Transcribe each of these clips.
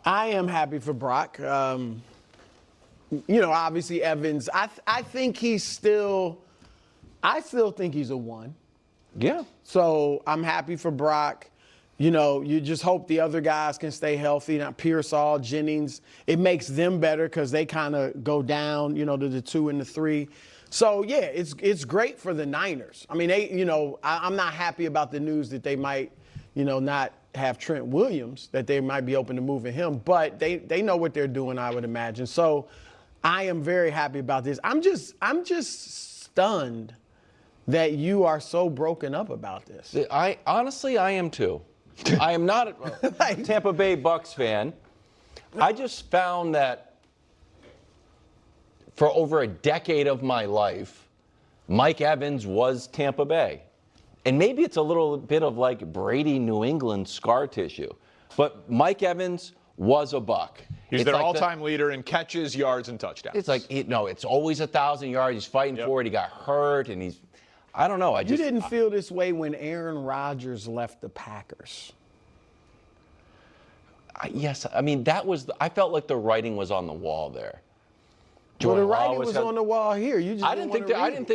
I am happy for Brock. Obviously Evans. I still think he's a 1. Yeah. So I'm happy for Brock. You just hope the other guys can stay healthy. Now Pearsall, Jennings, it makes them better because they kind of go down, to the 2 and the 3. So yeah, it's great for the Niners. I mean, I'm not happy about the news that they might, not have Trent Williams, that they might be open to moving him, but they know what they're doing, I would imagine. So I am very happy about this. I'm just stunned that you are so broken up about this. I am too. I am not a Tampa Bay Bucks fan. I just found that for over a decade of my life, Mike Evans was Tampa Bay. And maybe it's a little bit of like Brady New England scar tissue. But Mike Evans was a Buck. He's their all-time leader in catches, yards, and touchdowns. It's like, it's always 1,000 yards. He's fighting for it. He got hurt, and I don't know. You didn't feel this way when Aaron Rodgers left the Packers. Yes. I mean, I felt like the writing was on the wall there. Well, the writing was on the wall here. You just I didn't think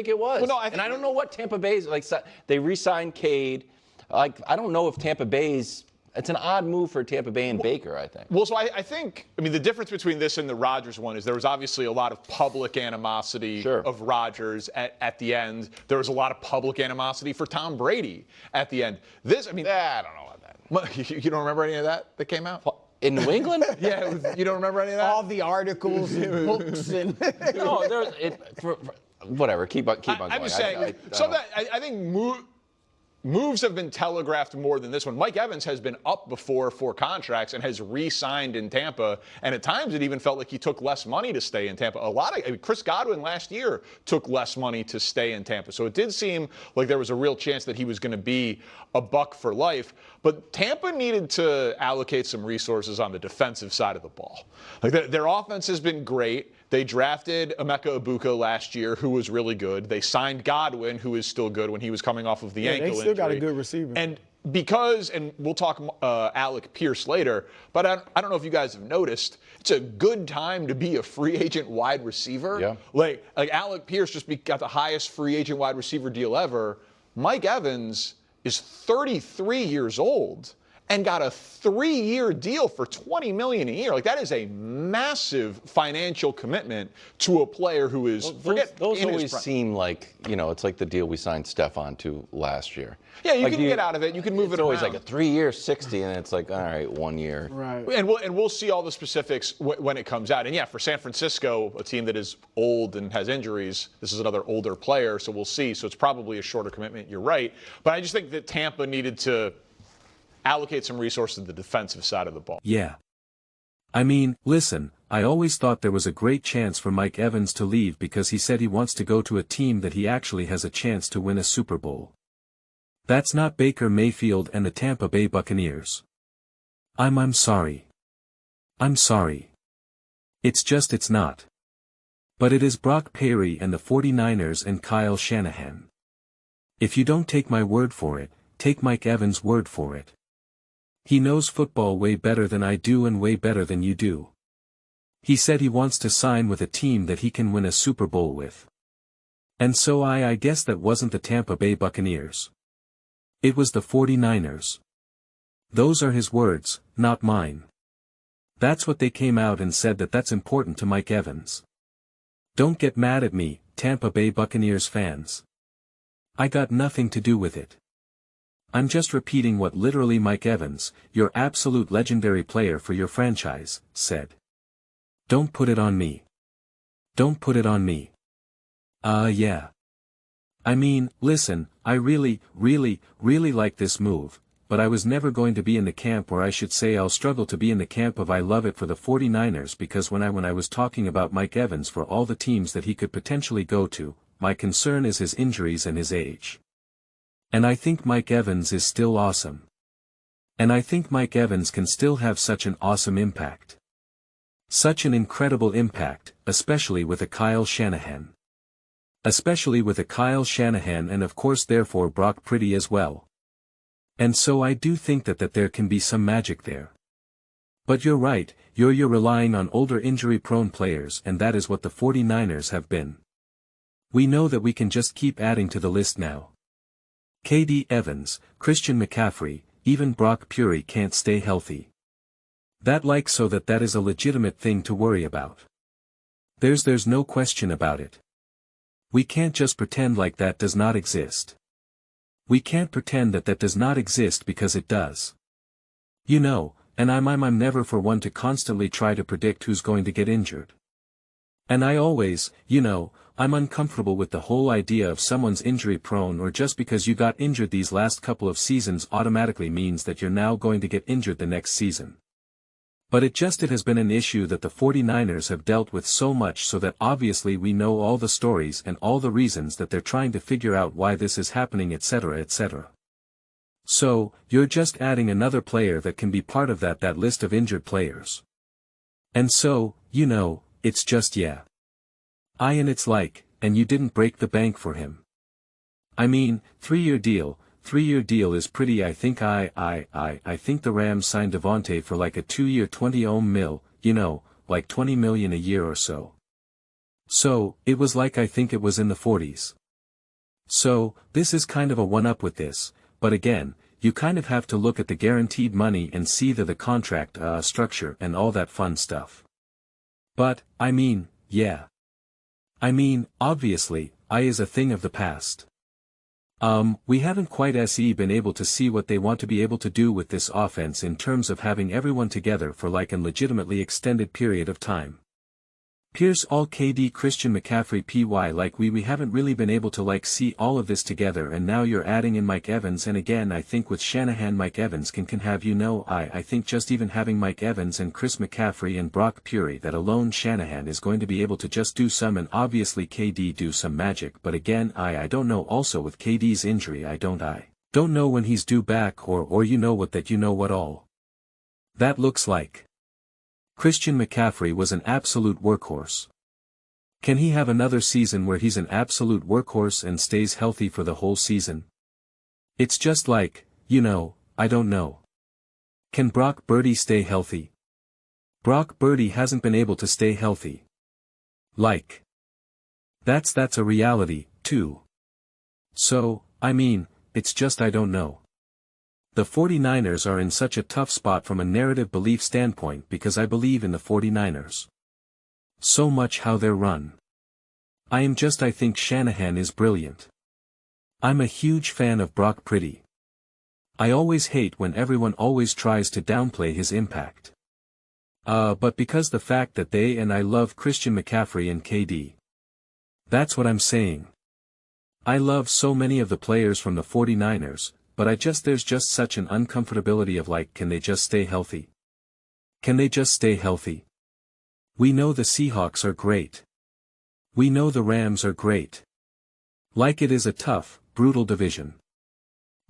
it was. Well, no, I don't know what Tampa Bay's like. They re-signed Cade. Like, I don't know if Tampa Bay's. It's an odd move for Tampa Bay and Baker, I think. Well, so I think the difference between this and the Rodgers one is there was obviously a lot of public animosity of Rodgers at the end. There was a lot of public animosity for Tom Brady at the end. I don't know about that. You don't remember any of that came out? In New England? Yeah, you don't remember any of that? All the articles and books and no, whatever. Keep on going. I'm just saying. I think moves have been telegraphed more than this one. Mike Evans has been up before for contracts and has re-signed in Tampa, and at times it even felt like he took less money to stay in Tampa. Chris Godwin last year took less money to stay in Tampa, so it did seem like there was a real chance that he was going to be a Buck for life. But Tampa needed to allocate some resources on the defensive side of the ball. Like their offense has been great. They drafted Emeka Egbuka last year, who was really good. They signed Godwin, who is still good when he was coming off of the ankle injury. They still got a good receiver. And we'll talk Alec Pierce later, but I don't know if you guys have noticed, it's a good time to be a free agent wide receiver. Yeah. Like Alec Pierce just got the highest free agent wide receiver deal ever. Mike Evans is 33 years old and got a 3-year deal for $20 million a year. Like, that is a massive financial commitment to a player who is those always seem like, it's like the deal we signed Stephon to last year. Yeah, you can get out of it. You can move it around. It's always like a 3-year 60, and it's like, all right, 1 year. Right. And we'll see all the specifics when it comes out. And yeah, for San Francisco, a team that is old and has injuries, this is another older player, so we'll see. So it's probably a shorter commitment. You're right. But I just think that Tampa needed to allocate some resources to the defensive side of the ball. Yeah. I mean, listen, I always thought there was a great chance for Mike Evans to leave because he said he wants to go to a team that he actually has a chance to win a Super Bowl. That's not Baker Mayfield and the Tampa Bay Buccaneers. I'm sorry. I'm sorry. It's not. But it is Brock Purdy and the 49ers and Kyle Shanahan. If you don't take my word for it, take Mike Evans' word for it. He knows football way better than I do and way better than you do. He said he wants to sign with a team that he can win a Super Bowl with. And so I guess that wasn't the Tampa Bay Buccaneers. It was the 49ers. Those are his words, not mine. That's what they came out and said that's important to Mike Evans. Don't get mad at me, Tampa Bay Buccaneers fans. I got nothing to do with it. I'm just repeating what literally Mike Evans, your absolute legendary player for your franchise, said. Don't put it on me. Don't put it on me. Yeah. I mean, listen, I really like this move, but I was never going to be in the camp where I should say I'll struggle to be in the camp of I love it for the 49ers because when I was talking about Mike Evans for all the teams that he could potentially go to, my concern is his injuries and his age. And I think Mike Evans is still awesome. And I think Mike Evans can still have such an awesome impact. Such an incredible impact, especially with a Kyle Shanahan. Especially with a Kyle Shanahan and of course therefore Brock Purdy as well. And so I do think that there can be some magic there. But you're right, you're relying on older injury-prone players, and that is what the 49ers have been. We know that we can just keep adding to the list now. KD Evans, Christian McCaffrey, even Brock Purdy can't stay healthy. So that is a legitimate thing to worry about. There's no question about it. We can't just pretend like that does not exist. We can't pretend that does not exist because it does. You know, and I'm never for one to constantly try to predict who's going to get injured. And I always, I'm uncomfortable with the whole idea of someone's injury prone, or just because you got injured these last couple of seasons automatically means that you're now going to get injured the next season. But it has been an issue that the 49ers have dealt with so much, so that obviously we know all the stories and all the reasons that they're trying to figure out why this is happening, etc., etc. So, you're just adding another player that can be part of that list of injured players. And so, it's just and it's like, and you didn't break the bank for him. I mean, 3-year deal. 3-year deal is pretty. I think the Rams signed Devontae for like a 2-year $20 million, like $20 million a year or so. So, it was like, I think it was in the 40s. So, this is kind of a one-up with this, but again, you kind of have to look at the guaranteed money and see the contract structure and all that fun stuff. But, obviously, is a thing of the past. We haven't quite been able to see what they want to be able to do with this offense in terms of having everyone together for like a legitimately extended period of time. Pierce all KD Christian McCaffrey PY, like we haven't really been able to see all of this together, and now you're adding in Mike Evans, and again I think with Shanahan Mike Evans can have I think just even having Mike Evans and Chris McCaffrey and Brock Purdy, that alone Shanahan is going to be able to just do some, and obviously KD do some magic, but again I don't know, also with KD's injury I don't know when he's due back, or what all that looks like. Christian McCaffrey was an absolute workhorse. Can he have another season where he's an absolute workhorse and stays healthy for the whole season? It's just like, I don't know. Can Brock Purdy stay healthy? Brock Purdy hasn't been able to stay healthy. That's a reality, too. So, it's just I don't know. The 49ers are in such a tough spot from a narrative belief standpoint because I believe in the 49ers. So much how they're run. I think Shanahan is brilliant. I'm a huge fan of Brock Purdy. I always hate when everyone always tries to downplay his impact. But because the fact that I love Christian McCaffrey and KD. That's what I'm saying. I love so many of the players from the 49ers, but there's just such an uncomfortability of can they just stay healthy? Can they just stay healthy? We know the Seahawks are great. We know the Rams are great. It is a tough, brutal division.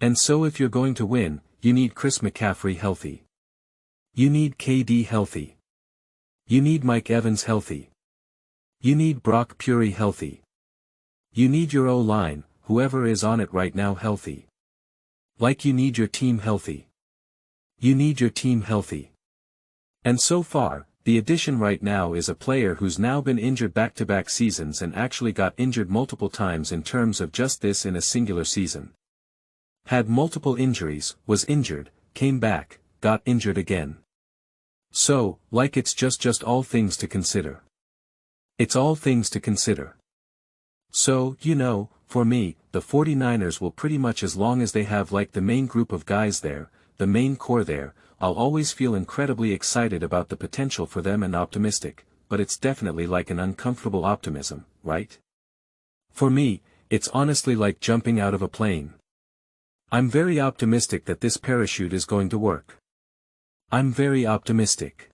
And so if you're going to win, you need Chris McCaffrey healthy. You need KD healthy. You need Mike Evans healthy. You need Brock Purdy healthy. You need your O-line, whoever is on it right now, healthy. You need your team healthy. You need your team healthy. And so far, the addition right now is a player who's now been injured back-to-back seasons and actually got injured multiple times in terms of just this in a singular season. Had multiple injuries, was injured, came back, got injured again. So, it's just all things to consider. It's all things to consider. So, for me, the 49ers will pretty much, as long as they have the main group of guys there, the main core there, I'll always feel incredibly excited about the potential for them and optimistic, but it's definitely an uncomfortable optimism, right? For me, it's honestly like jumping out of a plane. I'm very optimistic that this parachute is going to work. I'm very optimistic.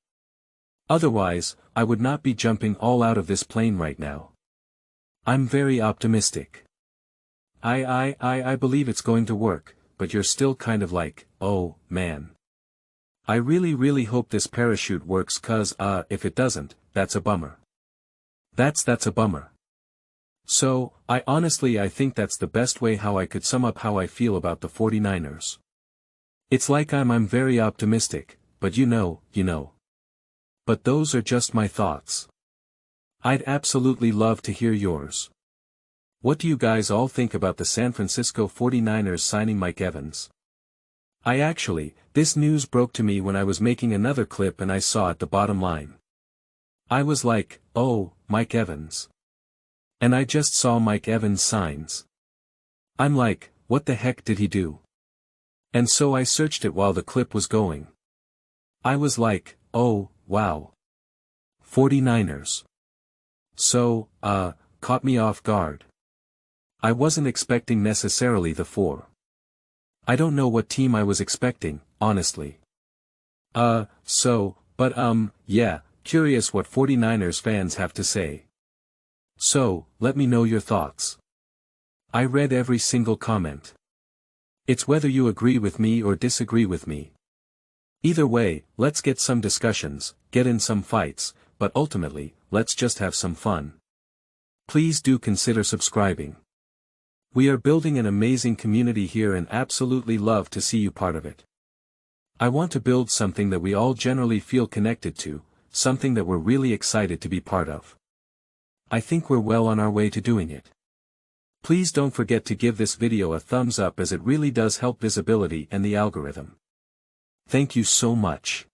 Otherwise, I would not be jumping all out of this plane right now. I'm very optimistic. I believe it's going to work, but you're still kind of oh, man. I really hope this parachute works, cause, if it doesn't, that's a bummer. That's a bummer. So, I think that's the best way how I could sum up how I feel about the 49ers. It's I'm very optimistic, but you know. But those are just my thoughts. I'd absolutely love to hear yours. What do you guys all think about the San Francisco 49ers signing Mike Evans? This news broke to me when I was making another clip and I saw at the bottom line. I was like, oh, Mike Evans. And I just saw Mike Evans signs. I'm like, what the heck did he do? And so I searched it while the clip was going. I was like, oh, wow. 49ers. So, caught me off guard. I wasn't expecting necessarily the 4. I don't know what team I was expecting, honestly. Yeah, curious what 49ers fans have to say. So, let me know your thoughts. I read every single comment. It's whether you agree with me or disagree with me. Either way, let's get some discussions, get in some fights, but ultimately, let's just have some fun. Please do consider subscribing. We are building an amazing community here and absolutely love to see you part of it. I want to build something that we all generally feel connected to, something that we're really excited to be part of. I think we're well on our way to doing it. Please don't forget to give this video a thumbs up as it really does help visibility and the algorithm. Thank you so much.